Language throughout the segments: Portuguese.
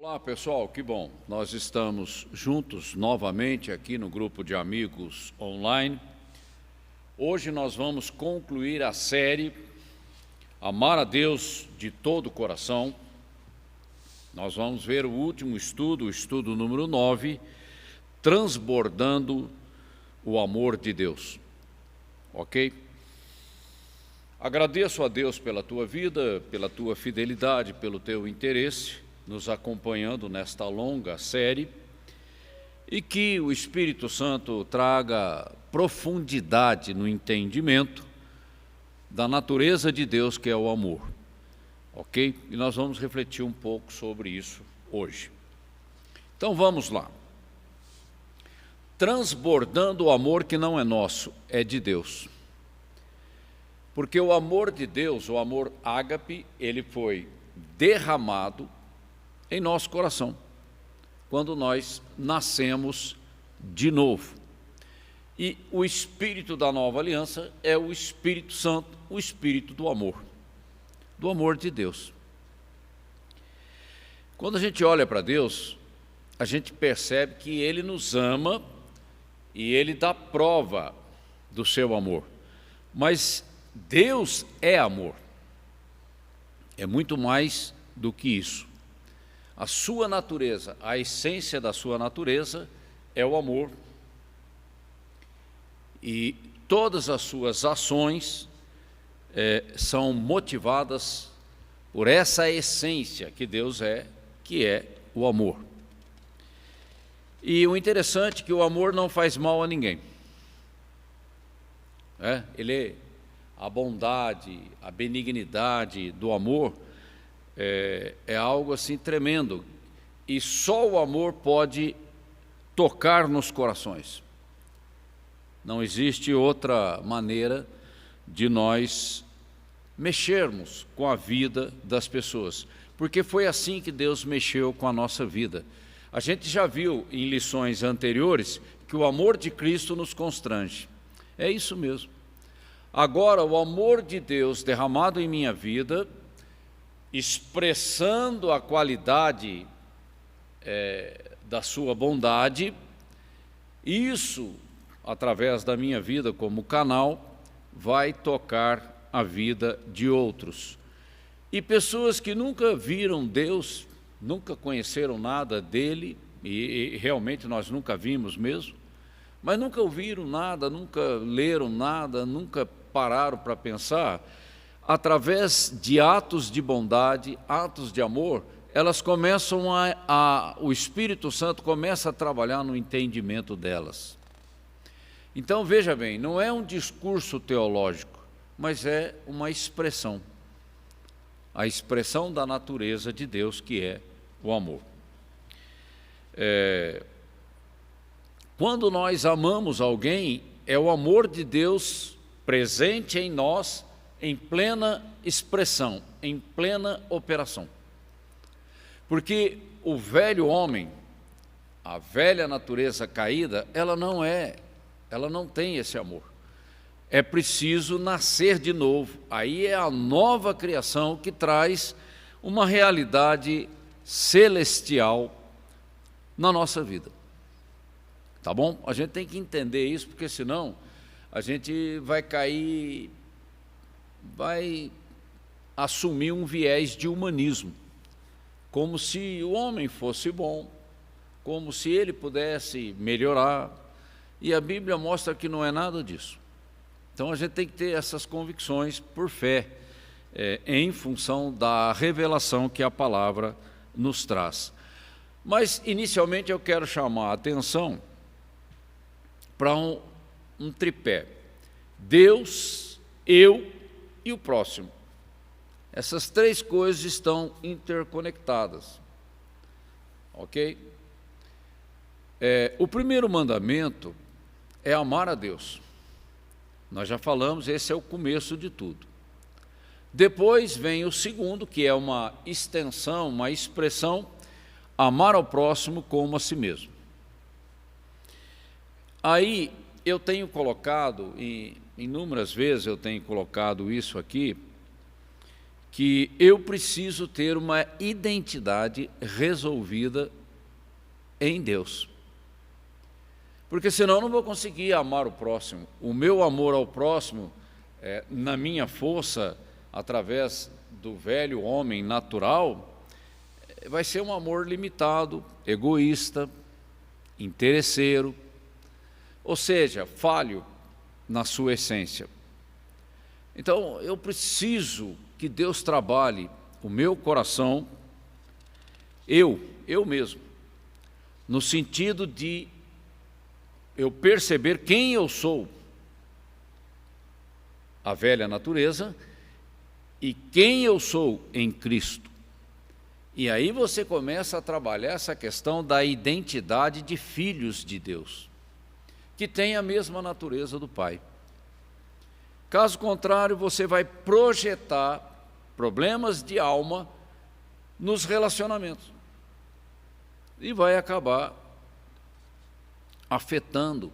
Olá pessoal, que bom, nós estamos juntos novamente aqui no grupo de amigos online. Hoje nós vamos concluir a série Amar a Deus de todo o coração. Nós vamos ver o último estudo, o estudo número 9, Transbordando o Amor de Deus. Ok? Agradeço a Deus pela tua vida, pela tua fidelidade, pelo teu interesse, nos acompanhando nesta longa série, e que o Espírito Santo traga profundidade no entendimento da natureza de Deus, que é o amor, ok? E nós vamos refletir um pouco sobre isso hoje. Então vamos lá. Transbordando o amor que não é nosso, é de Deus. Porque o amor de Deus, o amor ágape, ele foi derramado em nosso coração, quando nós nascemos de novo. E o Espírito da nova aliança é o Espírito Santo, o Espírito do amor de Deus. Quando a gente olha para Deus, a gente percebe que Ele nos ama e Ele dá prova do seu amor. Mas Deus é amor, é muito mais do que isso. A sua natureza, a essência da sua natureza é o amor. E todas as suas ações são motivadas por essa essência que Deus é, que é o amor. E o interessante é que o amor não faz mal a ninguém. A bondade, a benignidade do amor é algo assim tremendo, e só o amor pode tocar nos corações. Não existe outra maneira de nós mexermos com a vida das pessoas, porque foi assim que Deus mexeu com a nossa vida. A gente já viu em lições anteriores que o amor de Cristo nos constrange. É isso mesmo. Agora, o amor de Deus derramado em minha vida, expressando a qualidade da sua bondade, isso, através da minha vida como canal, vai tocar a vida de outros. E pessoas que nunca viram Deus, nunca conheceram nada dele, e realmente nós nunca vimos mesmo, mas nunca ouviram nada, nunca leram nada, nunca pararam para pensar, através de atos de bondade, atos de amor, elas começam o Espírito Santo começa a trabalhar no entendimento delas. Então, veja bem, não é um discurso teológico, mas é uma expressão. A expressão da natureza de Deus, que é o amor. Quando nós amamos alguém, é o amor de Deus presente em nós, em plena expressão, em plena operação. Porque o velho homem, a velha natureza caída, ela não tem esse amor. É preciso nascer de novo. Aí é a nova criação que traz uma realidade celestial na nossa vida. Tá bom? A gente tem que entender isso, porque senão a gente vai cair, vai assumir um viés de humanismo, como se o homem fosse bom, como se ele pudesse melhorar, e a Bíblia mostra que não é nada disso. Então a gente tem que ter essas convicções por fé, em função da revelação que a palavra nos traz. Mas inicialmente eu quero chamar a atenção para um tripé: Deus, eu e o próximo. Essas três coisas estão interconectadas, ok? O primeiro mandamento é amar a Deus. Nós já falamos, esse é o começo de tudo. Depois vem o segundo, que é uma extensão, uma expressão: amar ao próximo como a si mesmo. Aí eu tenho colocado, e inúmeras vezes eu tenho colocado isso aqui, que eu preciso ter uma identidade resolvida em Deus. Porque senão eu não vou conseguir amar o próximo. O meu amor ao próximo, na minha força, através do velho homem natural, vai ser um amor limitado, egoísta, interesseiro, ou seja, falho na sua essência. Então, eu preciso que Deus trabalhe o meu coração, eu mesmo, no sentido de eu perceber quem eu sou, a velha natureza, e quem eu sou em Cristo. E aí você começa a trabalhar essa questão da identidade de filhos de Deus, que tem a mesma natureza do Pai. Caso contrário, você vai projetar problemas de alma nos relacionamentos e vai acabar afetando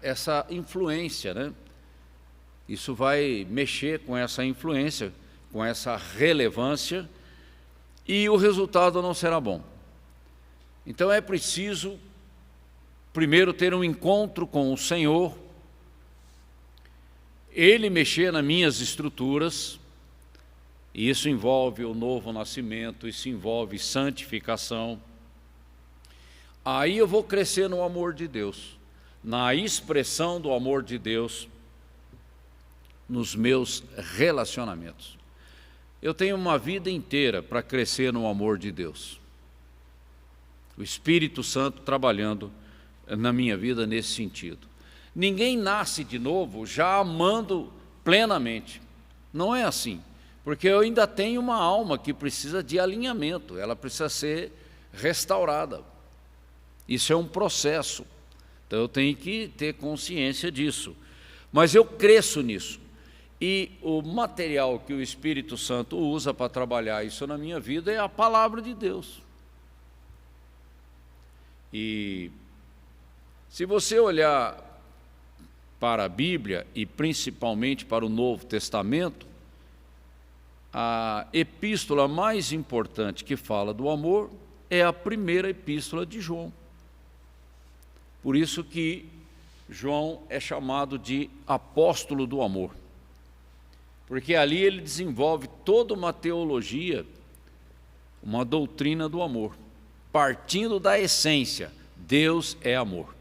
essa influência, né? Isso vai mexer com essa influência, com essa relevância, e o resultado não será bom. Então é preciso, primeiro, ter um encontro com o Senhor, Ele mexer nas minhas estruturas, e isso envolve o novo nascimento, isso envolve santificação. Aí eu vou crescer no amor de Deus, na expressão do amor de Deus nos meus relacionamentos. Eu tenho uma vida inteira para crescer no amor de Deus. O Espírito Santo trabalhando na minha vida nesse sentido. Ninguém nasce de novo já amando plenamente. Não é assim, porque eu ainda tenho uma alma que precisa de alinhamento, ela precisa ser restaurada. Isso é um processo, então eu tenho que ter consciência disso. Mas eu cresço nisso. E o material que o Espírito Santo usa para trabalhar isso na minha vida é a palavra de Deus. E se você olhar para a Bíblia, e principalmente para o Novo Testamento, a epístola mais importante que fala do amor é a primeira epístola de João. Por isso que João é chamado de apóstolo do amor. Porque ali ele desenvolve toda uma teologia, uma doutrina do amor, partindo da essência, Deus é amor.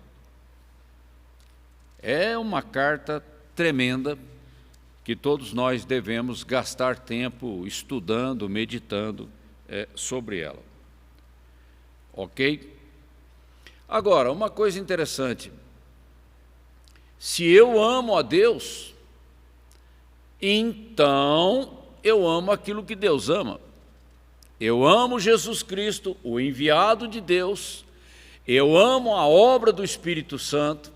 É uma carta tremenda que todos nós devemos gastar tempo estudando, meditando sobre ela. Ok? Agora, uma coisa interessante, se eu amo a Deus, então eu amo aquilo que Deus ama. Eu amo Jesus Cristo, o enviado de Deus, eu amo a obra do Espírito Santo,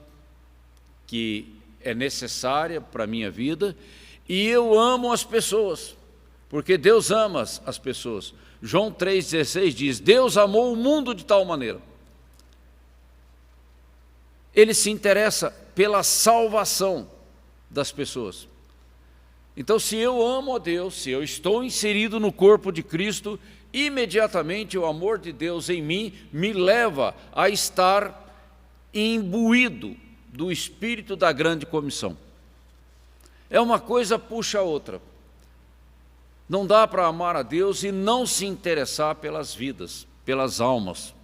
que é necessária para a minha vida, e eu amo as pessoas, porque Deus ama as pessoas. João 3,16 diz, Deus amou o mundo de tal maneira. Ele se interessa pela salvação das pessoas. Então, se eu amo a Deus, se eu estou inserido no corpo de Cristo, imediatamente o amor de Deus em mim me leva a estar imbuído do espírito da grande comissão. É uma coisa puxa a outra. Não dá para amar a Deus e não se interessar pelas vidas, pelas almas.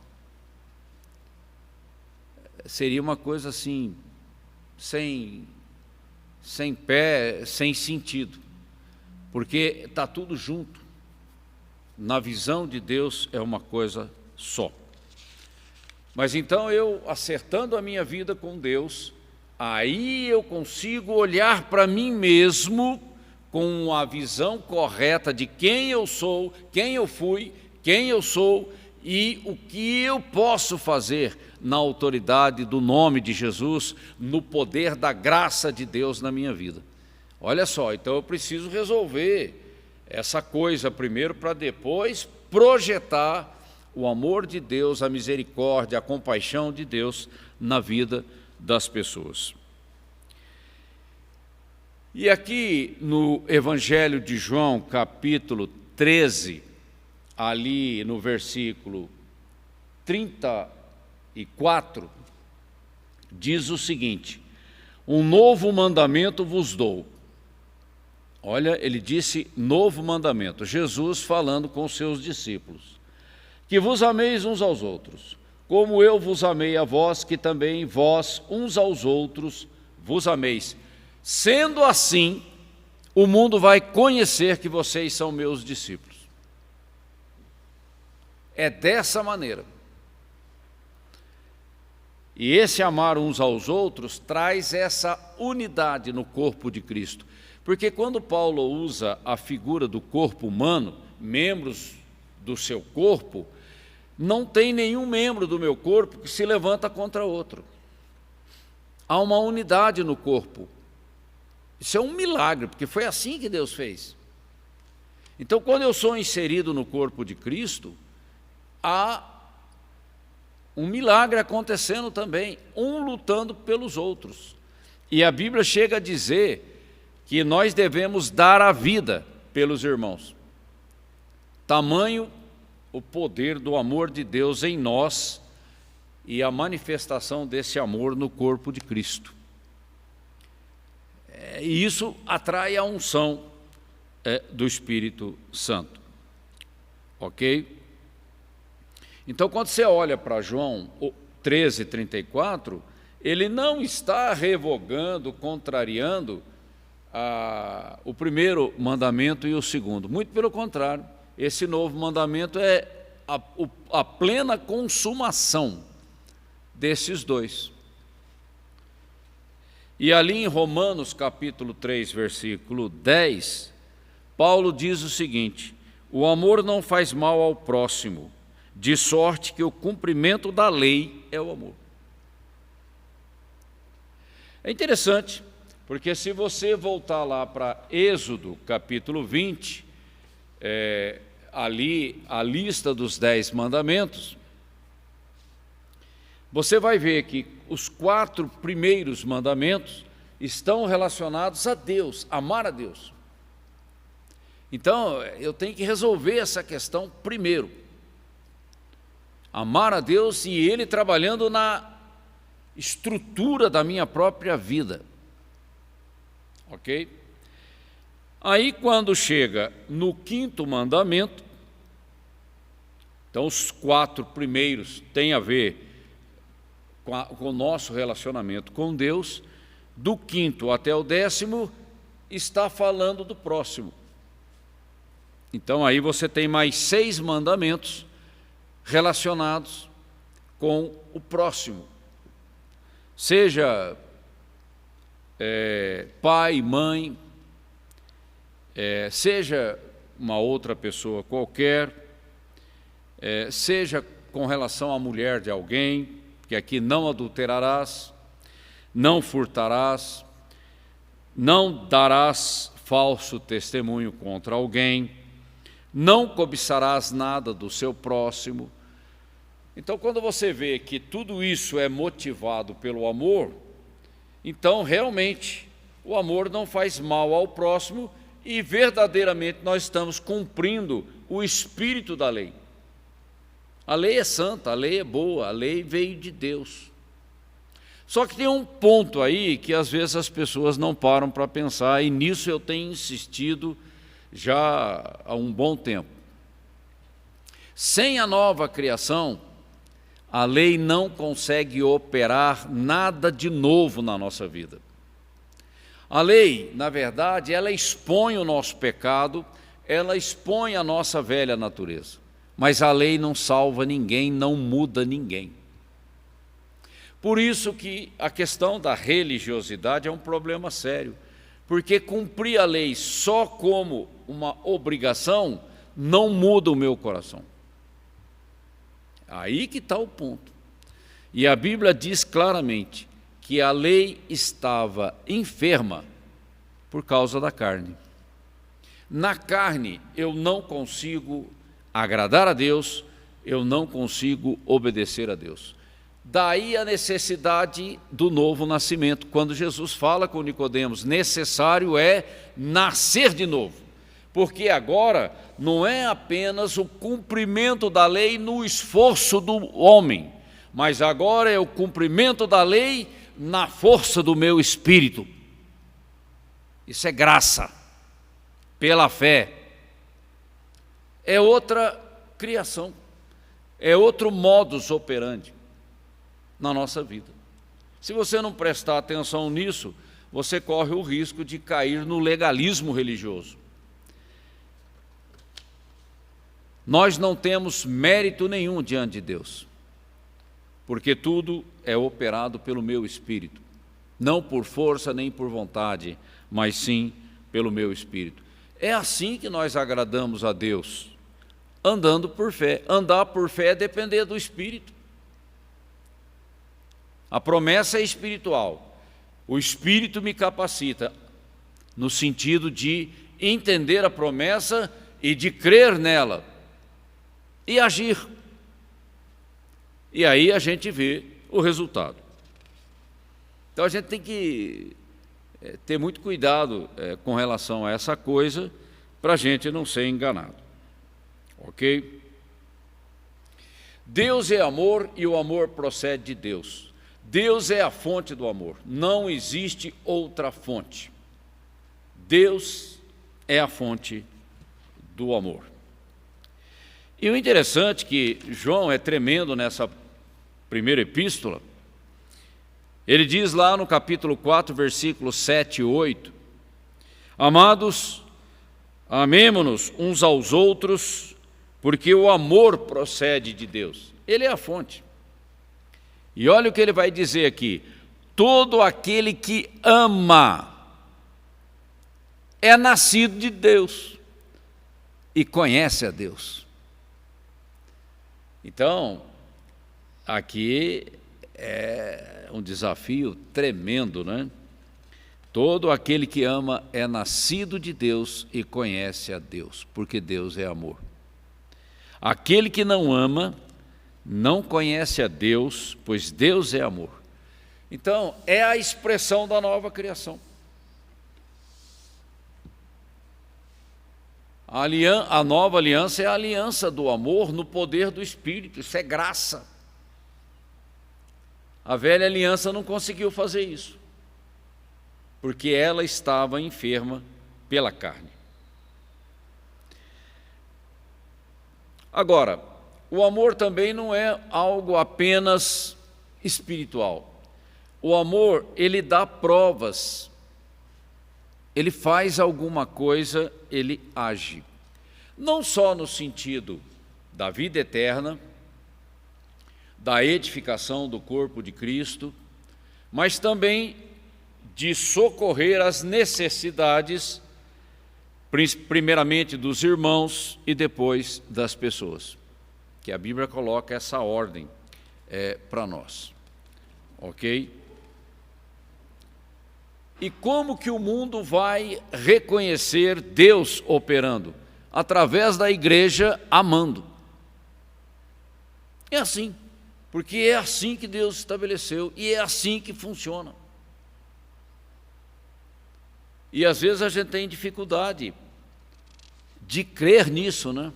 Seria uma coisa assim, sem pé, sem sentido, porque está tudo junto. Na visão de Deus é uma coisa só. Mas então eu, acertando a minha vida com Deus, aí eu consigo olhar para mim mesmo com a visão correta de quem eu sou, quem eu fui, quem eu sou e o que eu posso fazer na autoridade do nome de Jesus, no poder da graça de Deus na minha vida. Olha só, então eu preciso resolver essa coisa primeiro para depois projetar o amor de Deus, a misericórdia, a compaixão de Deus na vida das pessoas. E aqui no Evangelho de João, capítulo 13, ali no versículo 34, diz o seguinte: um novo mandamento vos dou. Olha, ele disse novo mandamento, Jesus falando com os seus discípulos: que vos ameis uns aos outros, como eu vos amei a vós, que também vós uns aos outros vos ameis. Sendo assim, o mundo vai conhecer que vocês são meus discípulos. É dessa maneira. E esse amar uns aos outros traz essa unidade no corpo de Cristo. Porque quando Paulo usa a figura do corpo humano, membros do seu corpo, não tem nenhum membro do meu corpo que se levanta contra outro. Há uma unidade no corpo. Isso é um milagre, porque foi assim que Deus fez. Então, quando eu sou inserido no corpo de Cristo, há um milagre acontecendo também, um lutando pelos outros. E a Bíblia chega a dizer que nós devemos dar a vida pelos irmãos. Tamanho o poder do amor de Deus em nós e a manifestação desse amor no corpo de Cristo. E isso atrai a unção do Espírito Santo. Ok? Então, quando você olha para João 13:34, ele não está revogando, contrariando o primeiro mandamento e o segundo. Muito pelo contrário, esse novo mandamento é a plena consumação desses dois. E ali em Romanos capítulo 3, versículo 10, Paulo diz o seguinte: o amor não faz mal ao próximo, de sorte que o cumprimento da lei é o amor. É interessante, porque se você voltar lá para Êxodo capítulo 20, ali a lista dos 10 mandamentos, você vai ver que os 4 primeiros mandamentos estão relacionados a Deus, amar a Deus. Então, eu tenho que resolver essa questão primeiro. Amar a Deus e Ele trabalhando na estrutura da minha própria vida. Ok? Aí, quando chega no 5º mandamento, então os 4 primeiros têm a ver com o nosso relacionamento com Deus, do 5º até o 10º está falando do próximo. Então aí você tem mais 6 mandamentos relacionados com o próximo. Seja pai, mãe, seja uma outra pessoa qualquer, seja com relação à mulher de alguém, que aqui não adulterarás, não furtarás, não darás falso testemunho contra alguém, não cobiçarás nada do seu próximo. Então, quando você vê que tudo isso é motivado pelo amor, então realmente o amor não faz mal ao próximo e verdadeiramente nós estamos cumprindo o espírito da lei. A lei é santa, a lei é boa, a lei veio de Deus. Só que tem um ponto aí que às vezes as pessoas não param para pensar, e nisso eu tenho insistido já há um bom tempo. Sem a nova criação, a lei não consegue operar nada de novo na nossa vida. A lei, na verdade, ela expõe o nosso pecado, ela expõe a nossa velha natureza. Mas a lei não salva ninguém, não muda ninguém. Por isso que a questão da religiosidade é um problema sério, porque cumprir a lei só como uma obrigação não muda o meu coração. Aí que está o ponto. E a Bíblia diz claramente que a lei estava enferma por causa da carne. Na carne eu não consigo agradar a Deus, eu não consigo obedecer a Deus. Daí a necessidade do novo nascimento. Quando Jesus fala com Nicodemos, necessário é nascer de novo. Porque agora não é apenas o cumprimento da lei no esforço do homem, mas agora é o cumprimento da lei na força do meu espírito. Isso é graça, pela fé. É outra criação, é outro modus operandi na nossa vida. Se você não prestar atenção nisso, você corre o risco de cair no legalismo religioso. Nós não temos mérito nenhum diante de Deus, porque tudo é operado pelo meu Espírito, não por força nem por vontade, mas sim pelo meu Espírito. É assim que nós agradamos a Deus, andando por fé. Andar por fé é depender do Espírito. A promessa é espiritual. O Espírito me capacita, no sentido de entender a promessa e de crer nela e agir. E aí a gente vê o resultado. Então a gente tem que ter muito cuidado com relação a essa coisa, para a gente não ser enganado. Ok? Deus é amor e o amor procede de Deus. Deus é a fonte do amor. Não existe outra fonte. Deus é a fonte do amor. E o interessante é que João é tremendo nessa primeira epístola. Ele diz lá no capítulo 4, versículos 7 e 8: Amados, amemo-nos uns aos outros, porque o amor procede de Deus. Ele é a fonte. E olha o que ele vai dizer aqui: todo aquele que ama é nascido de Deus e conhece a Deus. Então, aqui é um desafio tremendo, né? Todo aquele que ama é nascido de Deus e conhece a Deus, porque Deus é amor. Aquele que não ama não conhece a Deus, pois Deus é amor. Então, é a expressão da nova criação. A nova aliança é a aliança do amor no poder do Espírito. Isso é graça. A velha aliança não conseguiu fazer isso, porque ela estava enferma pela carne. Agora, o amor também não é algo apenas espiritual. O amor, ele dá provas. Ele faz alguma coisa, ele age. Não só no sentido da vida eterna, da edificação do corpo de Cristo, mas também de socorrer as necessidades, primeiramente dos irmãos e depois das pessoas. Que a Bíblia coloca essa ordem para nós. Ok? E como que o mundo vai reconhecer Deus operando? Através da igreja amando. É assim, porque é assim que Deus estabeleceu e é assim que funciona. E às vezes a gente tem dificuldade de crer nisso, né?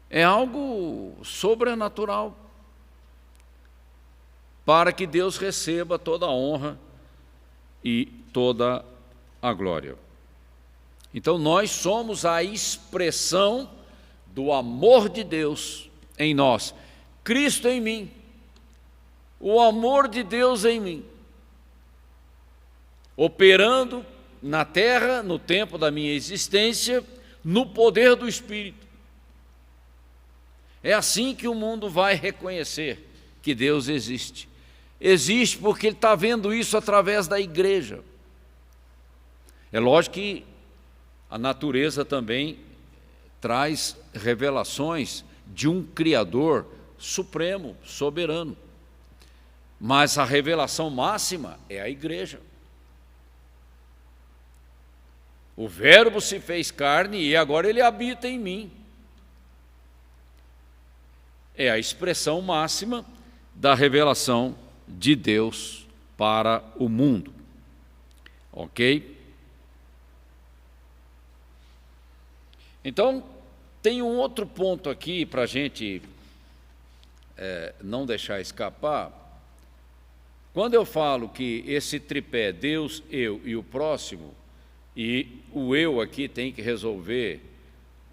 É algo sobrenatural, para que Deus receba toda a honra e toda a glória. Então nós somos a expressão do amor de Deus em nós. Cristo em mim, o amor de Deus em mim, operando na terra, no tempo da minha existência, no poder do Espírito. É assim que o mundo vai reconhecer que Deus existe. Existe porque ele está vendo isso através da igreja. É lógico que a natureza também traz revelações de um Criador supremo, soberano. Mas a revelação máxima é a igreja. O Verbo se fez carne e agora ele habita em mim. é a expressão máxima da revelação de Deus para o mundo. Ok? Então, tem um outro ponto aqui para a gente não deixar escapar. Quando eu falo que esse tripé, Deus, eu e o próximo, e o eu aqui tem que resolver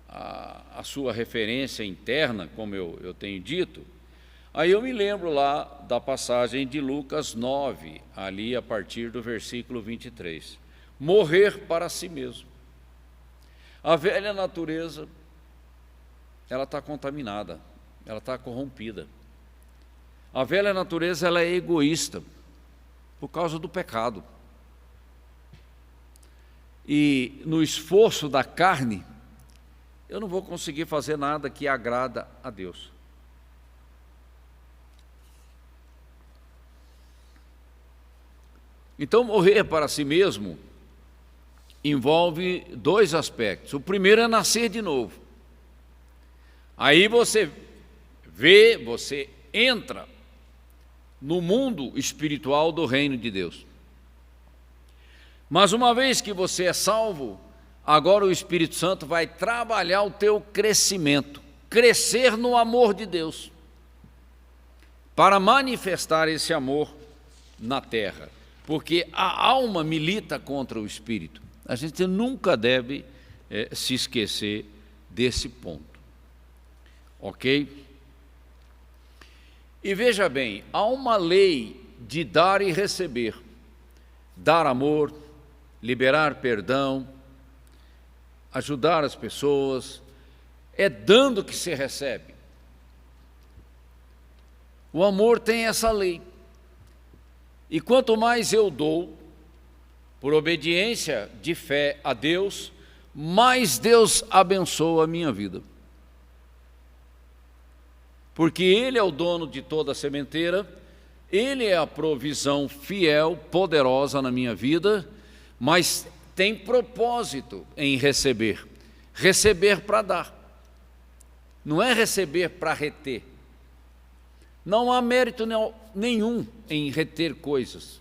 a sua referência interna, como eu tenho dito, aí eu me lembro lá da passagem de Lucas 9, ali a partir do versículo 23. Morrer para si mesmo. A velha natureza, ela está contaminada, ela está corrompida. A velha natureza, ela é egoísta por causa do pecado. E no esforço da carne, eu não vou conseguir fazer nada que agrada a Deus. Então, morrer para si mesmo envolve dois aspectos. O primeiro é nascer de novo. Aí você vê, você entra no mundo espiritual do reino de Deus. Mas uma vez que você é salvo, agora o Espírito Santo vai trabalhar o teu crescimento, crescer no amor de Deus, para manifestar esse amor na terra, porque a alma milita contra o Espírito. A gente nunca deve se esquecer desse ponto, ok? E veja bem, há uma lei de dar e receber, dar amor, liberar perdão, ajudar as pessoas, é dando que se recebe. O amor tem essa lei. E quanto mais eu dou, por obediência de fé a Deus, mais Deus abençoa a minha vida. Porque Ele é o dono de toda a sementeira, Ele é a provisão fiel, poderosa na minha vida, mas tem propósito em receber. Receber para dar. Não é receber para reter. Não há mérito nenhum em reter coisas,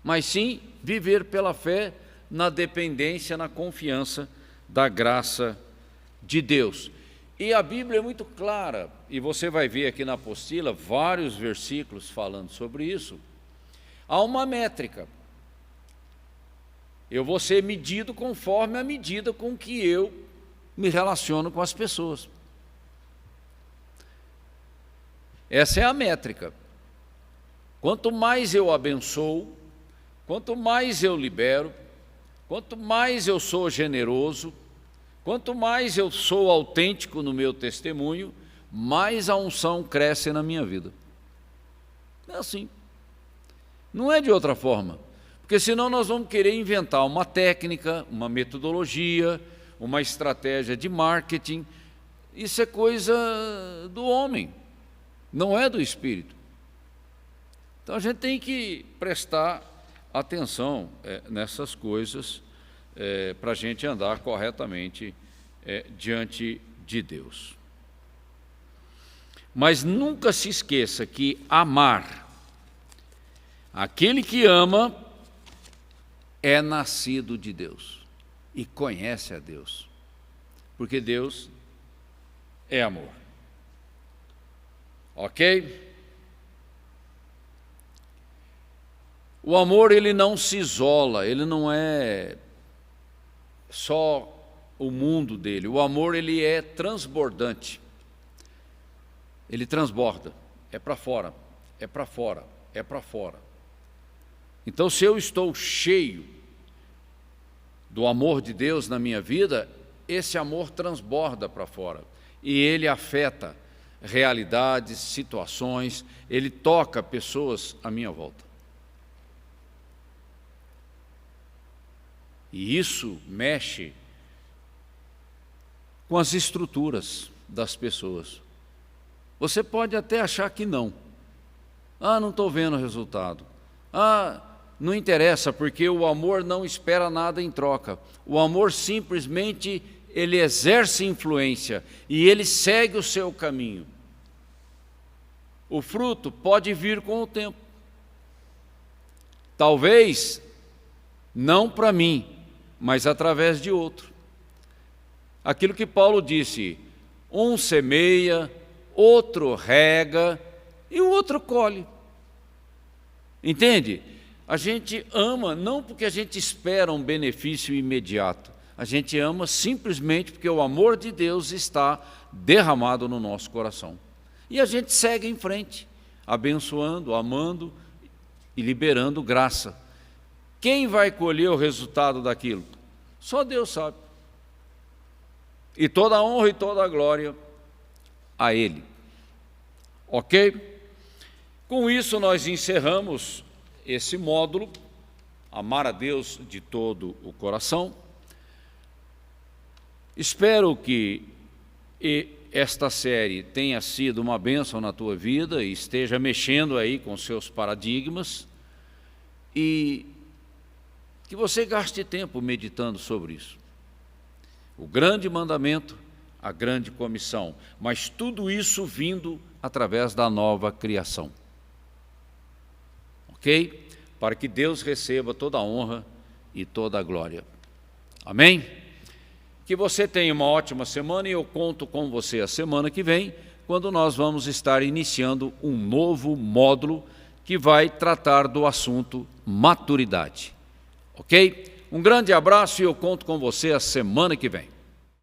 mas sim viver pela fé na dependência, na confiança da graça de Deus. E a Bíblia é muito clara, e você vai ver aqui na apostila vários versículos falando sobre isso. Há uma métrica. Eu vou ser medido conforme a medida com que eu me relaciono com as pessoas. Essa é a métrica. Quanto mais eu abençoo, quanto mais eu libero, quanto mais eu sou generoso, quanto mais eu sou autêntico no meu testemunho, mais a unção cresce na minha vida. É assim. Não é de outra forma. Porque senão nós vamos querer inventar uma técnica, uma metodologia, uma estratégia de marketing. Isso é coisa do homem, não é do Espírito. Então a gente tem que prestar atenção nessas coisas para a gente andar corretamente diante de Deus. Mas nunca se esqueça que amar, aquele que ama, é nascido de Deus e conhece a Deus, porque Deus é amor. Ok? O amor, ele não se isola, ele não é só o mundo dele. O amor, ele é transbordante. Ele transborda, é para fora, é para fora, é para fora. Então, se eu estou cheio do amor de Deus na minha vida, esse amor transborda para fora. E ele afeta realidades, situações, ele toca pessoas à minha volta. E isso mexe com as estruturas das pessoas. Você pode até achar que não. Não estou vendo o resultado. Não interessa, porque o amor não espera nada em troca. O amor simplesmente, ele exerce influência e ele segue o seu caminho. O fruto pode vir com o tempo. Talvez não para mim, mas através de outro. Aquilo que Paulo disse, um semeia, outro rega e o outro colhe. Entende? A gente ama não porque a gente espera um benefício imediato. A gente ama simplesmente porque o amor de Deus está derramado no nosso coração. E a gente segue em frente, abençoando, amando e liberando graça. Quem vai colher o resultado daquilo? Só Deus sabe. E toda a honra e toda a glória a Ele. Ok? Com isso nós encerramos esse módulo, amar a Deus de todo o coração. Espero que esta série tenha sido uma bênção na tua vida e esteja mexendo aí com seus paradigmas e que você gaste tempo meditando sobre isso. O grande mandamento, a grande comissão, mas tudo isso vindo através da nova criação. Ok? Para que Deus receba toda a honra e toda a glória. Amém? Que você tenha uma ótima semana e eu conto com você a semana que vem, quando nós vamos estar iniciando um novo módulo que vai tratar do assunto maturidade. Ok? Um grande abraço e eu conto com você a semana que vem.